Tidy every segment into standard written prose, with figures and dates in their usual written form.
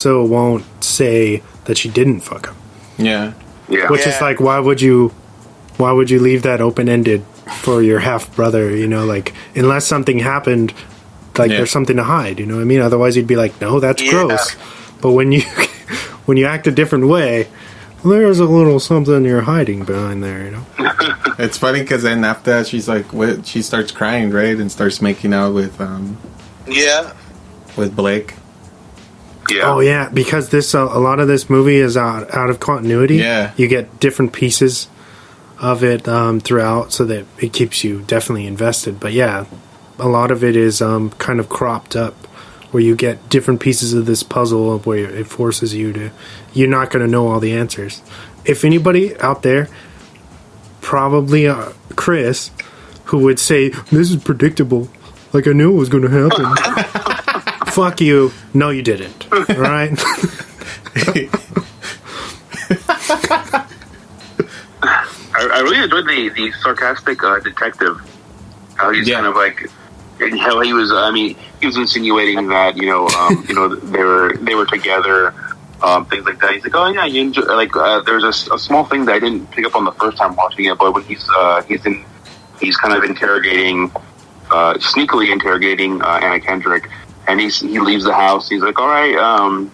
also won't say that she didn't fuck him. Yeah. Which is like, why would you leave that open-ended for your half-brother, you know, like, unless something happened, like, there's something to hide, you know what I mean? Otherwise, you'd be like, no, that's gross. But when you act a different way, there's a little something you're hiding behind there, you know? It's funny because then after that, she's like, she starts crying, right? And starts making out with Blake. Yeah. Oh, yeah, because this a lot of this movie is out of continuity. Yeah. You get different pieces of it throughout, so that it keeps you definitely invested. But yeah, a lot of it is kind of cropped up, where you get different pieces of this puzzle where it forces you to... You're not going to know all the answers. If anybody out there, probably Chris, who would say, this is predictable, like I knew it was going to happen. Fuck you. No, you didn't. All right? I really enjoyed the sarcastic detective. How he's kind of like, and how he was. I mean, he was insinuating that they were together, things like that. He's like, oh yeah, you enjoy, like there's a small thing that I didn't pick up on the first time watching it, but when he's kind of interrogating, sneakily interrogating Anna Kendrick, and he leaves the house. He's like, all right,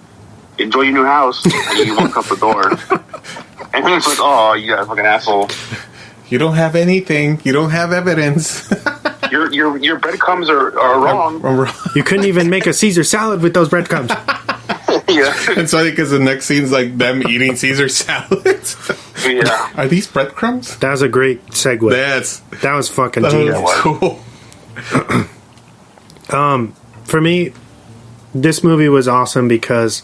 enjoy your new house, and he walks out the door. And then it's like, oh, you fucking asshole. You don't have anything. You don't have evidence. Your breadcrumbs are wrong. I'm wrong. You couldn't even make a Caesar salad with those breadcrumbs. Yeah. It's funny because the next scene's like them eating Caesar salads. Yeah. Are these breadcrumbs? That was a great segue. That was fucking genius. Cool. For me, this movie was awesome because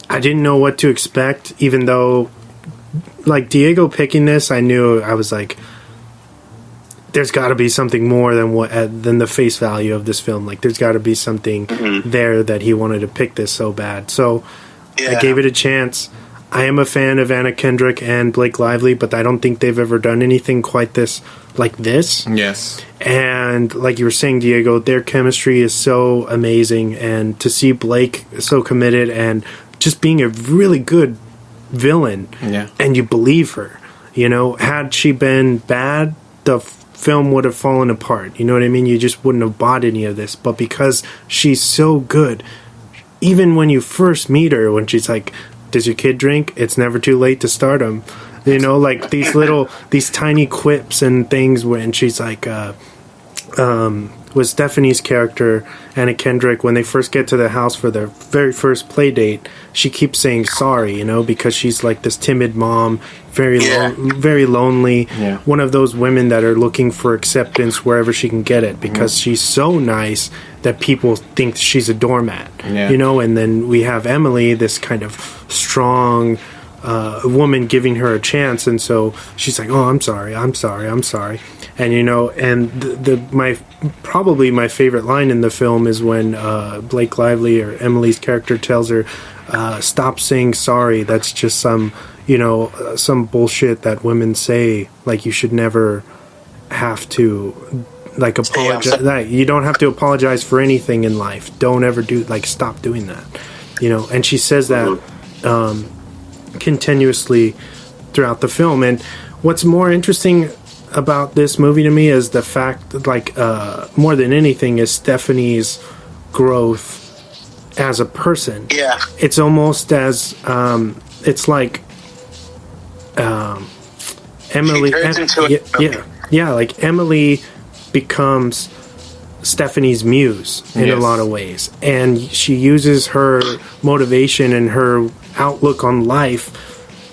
I didn't know what to expect, even though, like, Diego picking this, I knew, I was like, there's got to be something more than the face value of this film. Like, there's got to be something there that he wanted to pick this so bad. So I gave it a chance. I am a fan of Anna Kendrick and Blake Lively, but I don't think they've ever done anything quite like this. Yes. And like you were saying, Diego, their chemistry is so amazing, and to see Blake so committed and just being a really good villain, and you believe her. You know, had she been bad, the film would have fallen apart. You know what I mean? You just wouldn't have bought any of this. But because she's so good, even when you first meet her, when she's like, does your kid drink? It's never too late to start him. You know, like these tiny quips and things when she's like, with Stephanie's character, Anna Kendrick, when they first get to the house for their very first play date, she keeps saying sorry, you know, because she's like this timid mom, very lonely, one of those women that are looking for acceptance wherever she can get it, because she's so nice that people think she's a doormat, you know. And then we have Emily, this kind of strong woman, giving her a chance, and so she's like, oh, I'm sorry. And you know, and probably my favorite line in the film is when Blake Lively, or Emily's character, tells her, stop saying sorry, that's just some bullshit that women say, like you should never have to like apologize. You don't have to apologize for anything in life. Don't ever stop doing that, you know. And she says that continuously throughout the film. And what's more interesting about this movie to me is the fact that, more than anything, is Stephanie's growth as a person. Yeah. It's almost as it's like Emily. Like Emily becomes Stephanie's muse in a lot of ways, and she uses her motivation and her outlook on life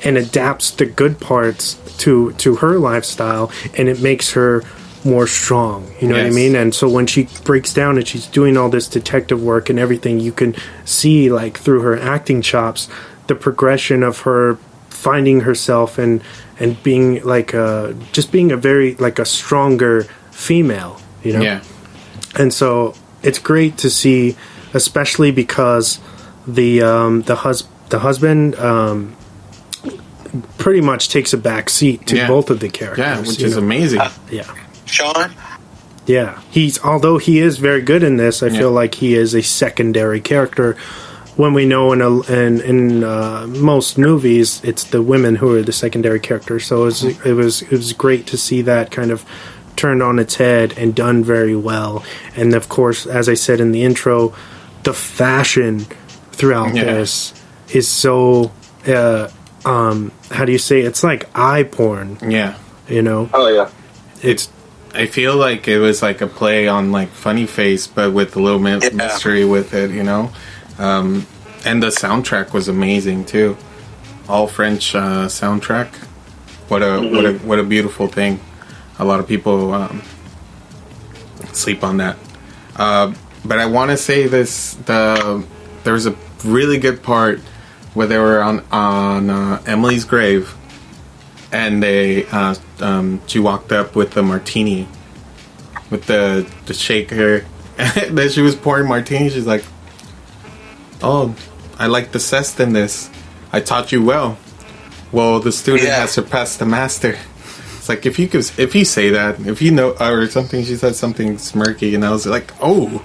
and adapts the good parts to her lifestyle, and it makes her more strong, you know what I mean? And so when she breaks down and she's doing all this detective work and everything, you can see, like, through her acting chops, the progression of her finding herself and being like just being a very, like, a stronger female, you know? And so it's great to see, especially because the husband pretty much takes a back seat to both of the characters. Which is amazing. Sean? Yeah. Although he is very good in this, I feel like he is a secondary character when we know in most movies, it's the women who are the secondary characters. So it was great to see that kind of turned on its head and done very well. And of course, as I said in the intro, the fashion throughout this is so how do you say, it's like eye porn. Yeah. Oh yeah. I feel like it was like a play on like Funny Face, but with a little mystery with it, and the soundtrack was amazing too. All French soundtrack. What a beautiful thing. A lot of people sleep on that. But I want to say this: there was a really good part where they were on Emily's grave, and she walked up with the martini, with the shaker. And then she was pouring martini. She's like, "Oh, I like the zest in this. I taught you well. Well, the student has surpassed the master." It's like, if you say that, if you know, or something, she said something smirky, and I was like, oh,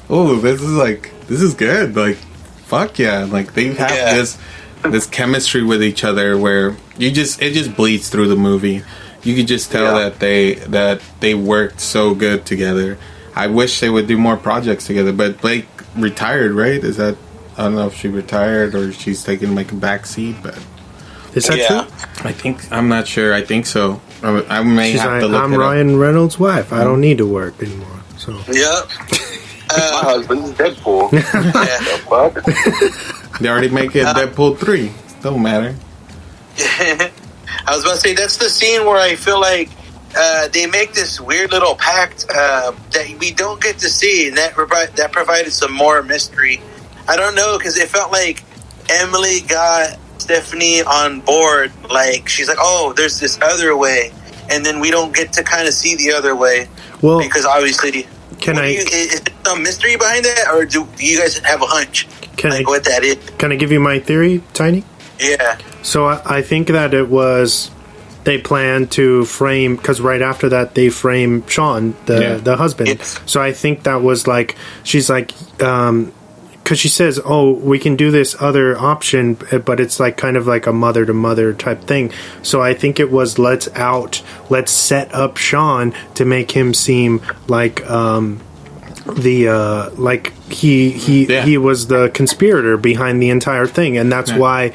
this is good. Like, fuck yeah. Like, they have this chemistry with each other where it just bleeds through the movie. You could just tell that they worked so good together. I wish they would do more projects together, but Blake retired, right? I don't know if she retired or she's taking like a back seat, but is that true? I'm not sure. I think so. I may have to look I'm it Ryan up. Reynolds' wife. I don't need to work anymore. So Yep. My husband's Deadpool. Fuck. They already make it Deadpool 3. Don't matter. I was about to say, that's the scene where I feel like they make this weird little pact that we don't get to see, and that provided some more mystery. I don't know, because it felt like Emily got Stephanie on board. Like, she's like, oh, there's this other way, and then we don't get to kind of see the other way. Well, because obviously, is there some mystery behind that, or do you guys have a hunch? What that is? Can I give you my theory, Tiny? Yeah. So I think that it was they planned to frame, because right after that they frame Sean, the husband. Yes. So I think that was like, she's like, because she says, oh, we can do this other option, but it's like kind of like a mother-to-mother type thing. So I think it was let's set up Sean to make him seem like like he was the conspirator behind the entire thing, and that's why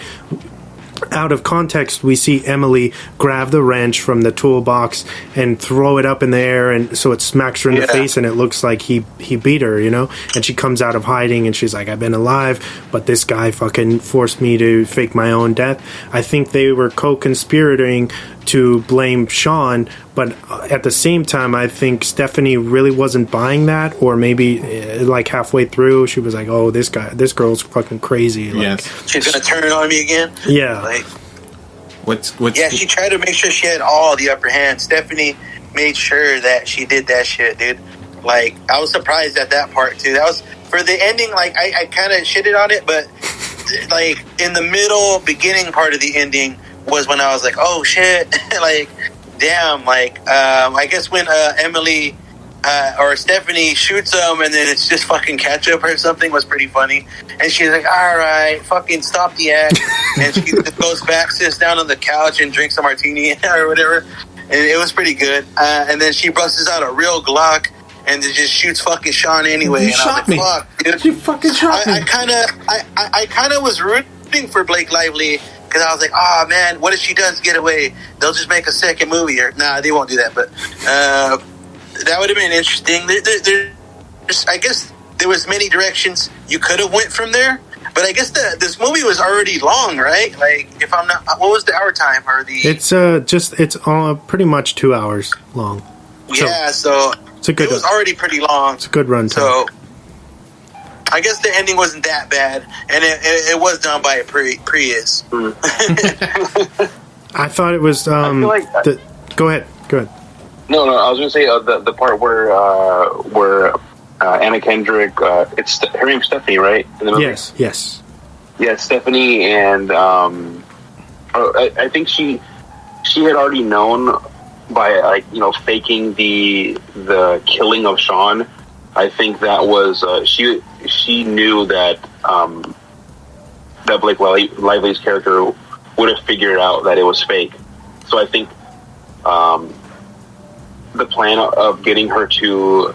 out of context we see Emily grab the wrench from the toolbox and throw it up in the air, and so it smacks her in the face, and it looks like he beat her, and she comes out of hiding and she's like, I've been alive, but this guy fucking forced me to fake my own death. I think they were co-conspirating to blame Sean, but at the same time I think Stephanie really wasn't buying that, or maybe like halfway through she was like, oh, this girl's fucking crazy, like, she's gonna turn it on me again. What's she tried to make sure she had all the upper hand. Stephanie made sure that she did that shit, dude. Like, I was surprised at that part too. That was for the ending. Like, I kind of shitted on it, but like in the beginning part of the ending was when I was like, oh shit, like, damn, like, I guess when Emily or Stephanie shoots him and then it's just fucking ketchup or something was pretty funny. And she's like, all right, fucking stop the act. And she just goes back, sits down on the couch and drinks a martini or whatever. And it was pretty good. And then she busts out a real Glock and it just shoots fucking Sean anyway. You shot me. Fuck, dude. You fucking shot me. I kind of was rooting for Blake Lively, because I was like, oh man, what if she does get away? They'll just make a second movie. Or nah, they won't do that. But that would have been interesting. I guess there was many directions you could have went from there. But I guess this movie was already long, right? Like, if I'm not, what was the hour time or the? It's pretty much 2 hours long. So it was already pretty long. It's a good run time. So I guess the ending wasn't that bad, and it was done by a Prius. I thought it was. Go ahead. No, I was going to say the part where Anna Kendrick, her name's Stephanie, right? In the movie? Yes. Yeah, Stephanie, and I think she had already known by, like, faking the killing of Sean. I think that was she knew that that Blake Lively's character would have figured out that it was fake. So I think the plan of getting her to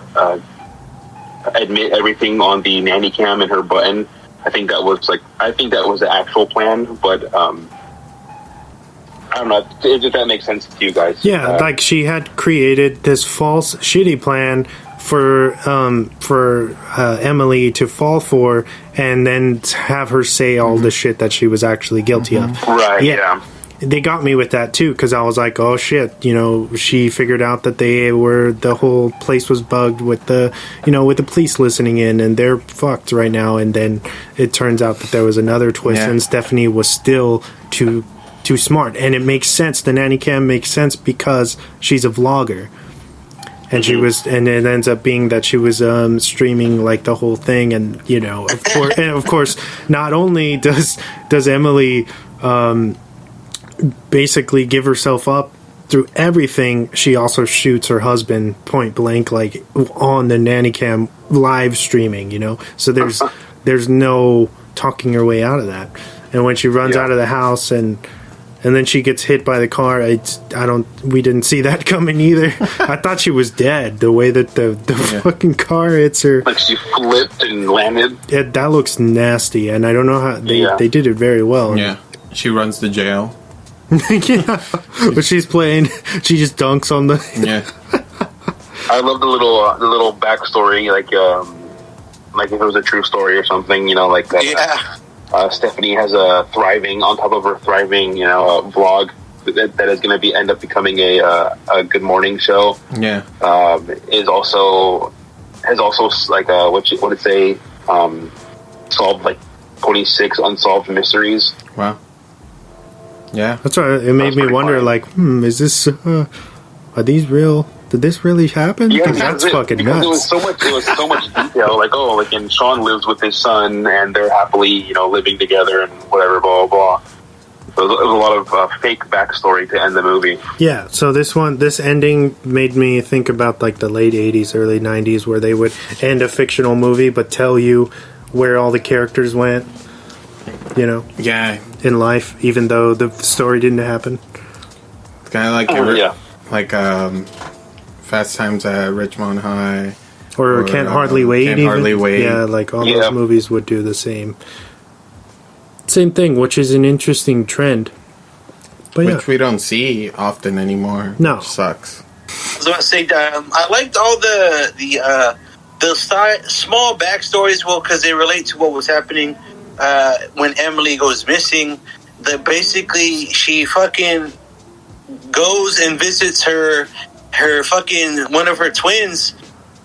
admit everything on the nanny cam and her button, I think that was the actual plan, but I don't know if that makes sense to you guys. Yeah, like she had created this false shitty plan for Emily to fall for, and then have her say all the shit that she was actually guilty of. Right, yeah. They got me with that too, because I was like, oh shit, she figured out that the whole place was bugged with the police listening in, and they're fucked right now. And then it turns out that there was another twist, and Stephanie was still too smart. And it makes sense. The nanny cam makes sense because she's a vlogger. And she was, and it ends up being that she was streaming like the whole thing, and of course, not only does Emily basically give herself up through everything, she also shoots her husband point blank, like on the nanny cam live streaming. So there's no talking her way out of that. And when she runs out of the house and then she gets hit by the car, we didn't see that coming either. I thought she was dead, the way that the fucking car hits her. Like she flipped and landed. Yeah, that looks nasty, and I don't know how they did it very well. Yeah, she runs to jail. Yeah, but she's playing, she just dunks on the... Yeah. I love the little backstory, like if it was a true story or something, like that. Yeah. Stephanie has a thriving, on top of her thriving, vlog that is going to end up becoming a Good Morning show. Yeah. Has also like what did it say? Solved like 26 unsolved mysteries. Wow. Yeah. That's why it made me wonder, fun. like, is this, are these real? Did this really happen? Yeah, that's fucking nuts. It was so much detail. Like, and Sean lives with his son, and they're happily, living together, and whatever, blah blah blah. It was a lot of fake backstory to end the movie. Yeah. So this ending made me think about like the late '80s, early '90s, where they would end a fictional movie but tell you where all the characters went. Yeah. In life, even though the story didn't happen. It's kind of like Fast Times at Ridgemont High, or Can't Hardly Wait. Can't Hardly Wait. Yeah, like all those movies would do the same thing, which is an interesting trend. But which we don't see often anymore. No, which sucks. I was about to say, I liked all the small backstories, because they relate to what was happening when Emily goes missing. That basically she fucking goes and visits her fucking one of her twins,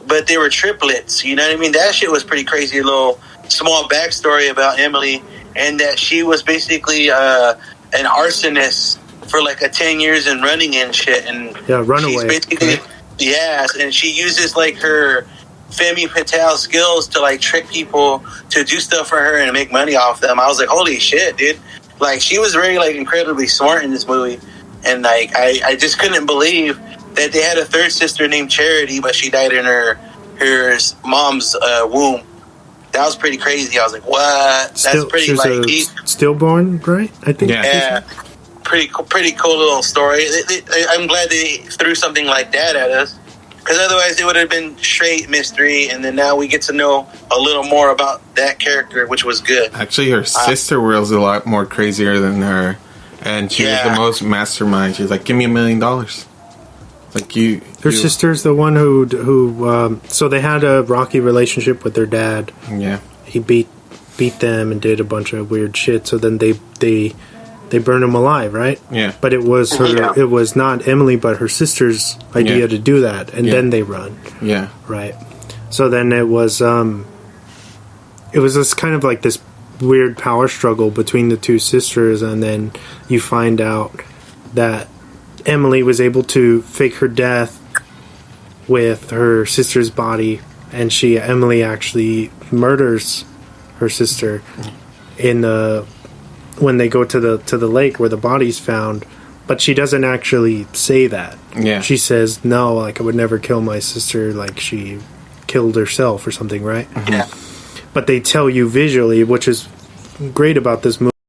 but they were triplets. You know what I mean? That shit was pretty crazy. A little small backstory about Emily, and that she was basically an arsonist for like 10 years and running and shit. And runaway. And she uses like her Femi Patel skills to like trick people to do stuff for her and make money off them. I was like, holy shit, dude! Like she was very like incredibly smart in this movie, and like I just couldn't believe that they had a third sister named Charity, but she died in her mom's womb. That was pretty crazy. I was like, what? That's pretty like stillborn, right? I think. Yeah. Pretty cool little story. I'm glad they threw something like that at us, because otherwise it would have been straight mystery, and then now we get to know a little more about that character, which was good. Actually, her sister was a lot more crazier than her, and she was the most mastermind. She's like, give me $1 million. Like her sister's the one who so they had a rocky relationship with their dad. Yeah, he beat them and did a bunch of weird shit. So then they burned him alive, right? Yeah. But it was it was not Emily, but her sister's idea to do that, and then they run. Yeah. Right. So then it was this kind of like this weird power struggle between the two sisters, and then you find out that Emily was able to fake her death with her sister's body, and Emily actually murders her sister when they go to the lake where the body's found, but she doesn't actually say that. Yeah. She says, no, like I would never kill my sister, like she killed herself or something, right? Yeah. But they tell you visually, which is great about this movie